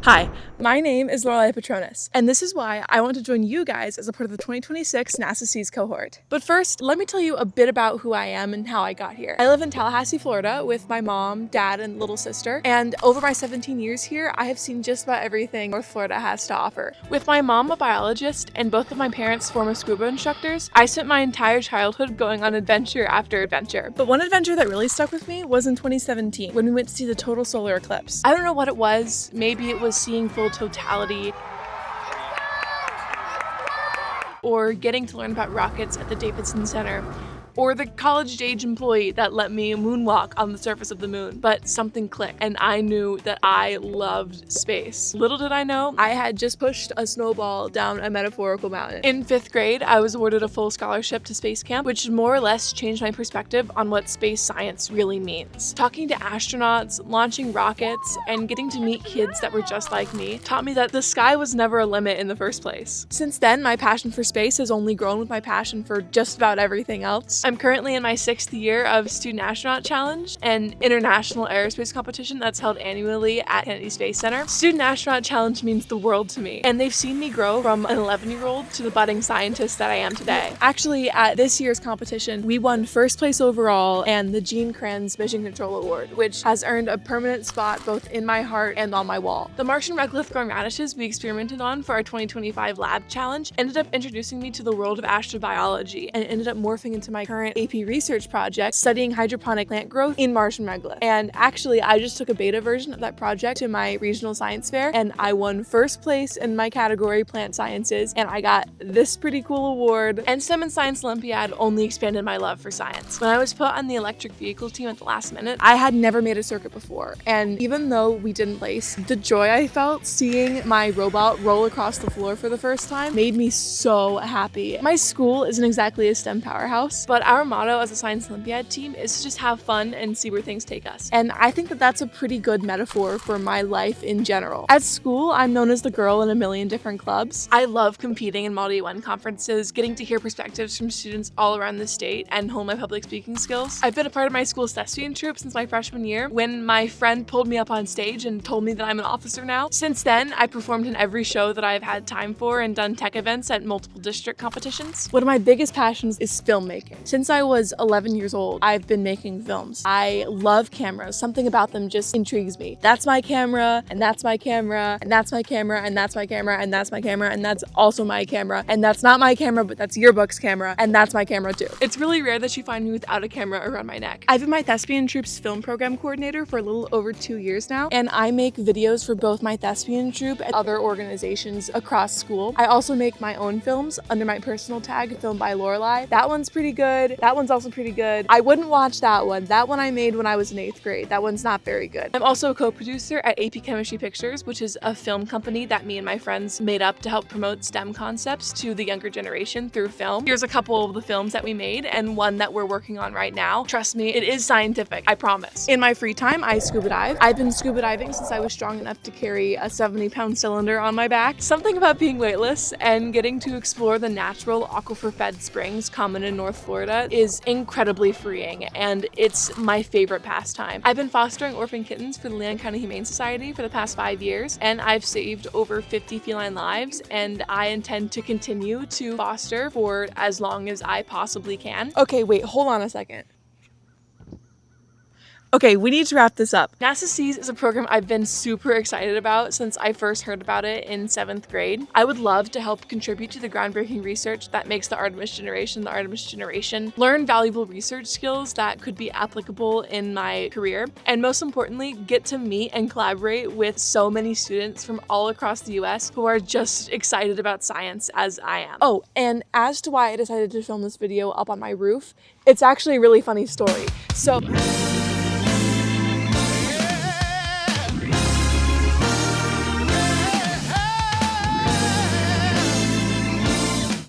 Hi, my name is Lorelei Patronus, and this is why I want to join you guys as a part of the 2026 NASA Seas cohort. But first, let me tell you a bit about who I am and how I got here. I live in Tallahassee, Florida with my mom, dad, and little sister, and over my 17 years here, I have seen just about everything North Florida has to offer. With my mom a biologist and both of my parents former scuba instructors, I spent my entire childhood going on adventure after adventure. But one adventure that really stuck with me was in 2017 when we went to see the total solar eclipse. I don't know what it was, maybe it was seeing full totality, or getting to learn about rockets at the Davidson Center, or the college-age employee that let me moonwalk on the surface of the moon. But something clicked, and I knew that I loved space. Little did I know, I had just pushed a snowball down a metaphorical mountain. In 5th grade, I was awarded a full scholarship to space camp, which more or less changed my perspective on what space science really means. Talking to astronauts, launching rockets, and getting to meet kids that were just like me taught me that the sky was never a limit in the first place. Since then, my passion for space has only grown with my passion for just about everything else. I'm currently in my 6th year of Student Astronaut Challenge, an international aerospace competition that's held annually at Kennedy Space Center. Student Astronaut Challenge means the world to me, and they've seen me grow from an 11-year-old to the budding scientist that I am today. Actually, at this year's competition, we won 1st place overall and the Gene Kranz Mission Control Award, which has earned a permanent spot both in my heart and on my wall. The Martian regolith-growing radishes we experimented on for our 2025 lab challenge ended up introducing me to the world of astrobiology and ended up morphing into my current AP research project studying hydroponic plant growth in Martian regolith. And actually, I just took a beta version of that project to my regional science fair, and I won 1st place in my category, plant sciences, and I got this pretty cool award. And STEM and Science Olympiad only expanded my love for science. When I was put on the electric vehicle team at the last minute, I had never made a circuit before, and even though we didn't place, the joy I felt seeing my robot roll across the floor for the first time made me so happy. My school isn't exactly a STEM powerhouse, but our motto as a Science Olympiad team is to just have fun and see where things take us. And I think that that's a pretty good metaphor for my life in general. At school, I'm known as the girl in a million different clubs. I love competing in Model UN conferences, getting to hear perspectives from students all around the state, and hone my public speaking skills. I've been a part of my school's thespian troupe since my freshman year, when my friend pulled me up on stage and told me that I'm an officer now. Since then, I performed in every show that I've had time for and done tech events at multiple district competitions. One of my biggest passions is filmmaking. Since I was 11 years old, I've been making films. I love cameras. Something about them just intrigues me. That's my camera, and that's my camera, and that's my camera, and that's my camera, and that's my camera, and that's also my camera, and that's not my camera, but that's Yearbook's camera, and that's my camera too. It's really rare that you find me without a camera around my neck. I've been my Thespian Troupe's film program coordinator for a little over 2 years now, and I make videos for both my Thespian Troupe and other organizations across school. I also make my own films under my personal tag, Filmed by Lorelei. That one's pretty good. That one's also pretty good. I wouldn't watch that one. That one I made when I was in 8th grade. That one's not very good. I'm also a co-producer at AP Chemistry Pictures, which is a film company that me and my friends made up to help promote STEM concepts to the younger generation through film. Here's a couple of the films that we made and one that we're working on right now. Trust me, it is scientific, I promise. In my free time, I scuba dive. I've been scuba diving since I was strong enough to carry a 70-pound cylinder on my back. Something about being weightless and getting to explore the natural aquifer-fed springs common in North Florida is incredibly freeing, and it's my favorite pastime. I've been fostering orphan kittens for the Leon County Humane Society for the past 5 years, and I've saved over 50 feline lives, and I intend to continue to foster for as long as I possibly can. Okay, wait, hold on a second. Okay, we need to wrap this up. NASA Seas is a program I've been super excited about since I first heard about it in 7th grade. I would love to help contribute to the groundbreaking research that makes the Artemis generation, learn valuable research skills that could be applicable in my career, and most importantly, get to meet and collaborate with so many students from all across the US who are just excited about science as I am. Oh, and as to why I decided to film this video up on my roof, it's actually a really funny story. So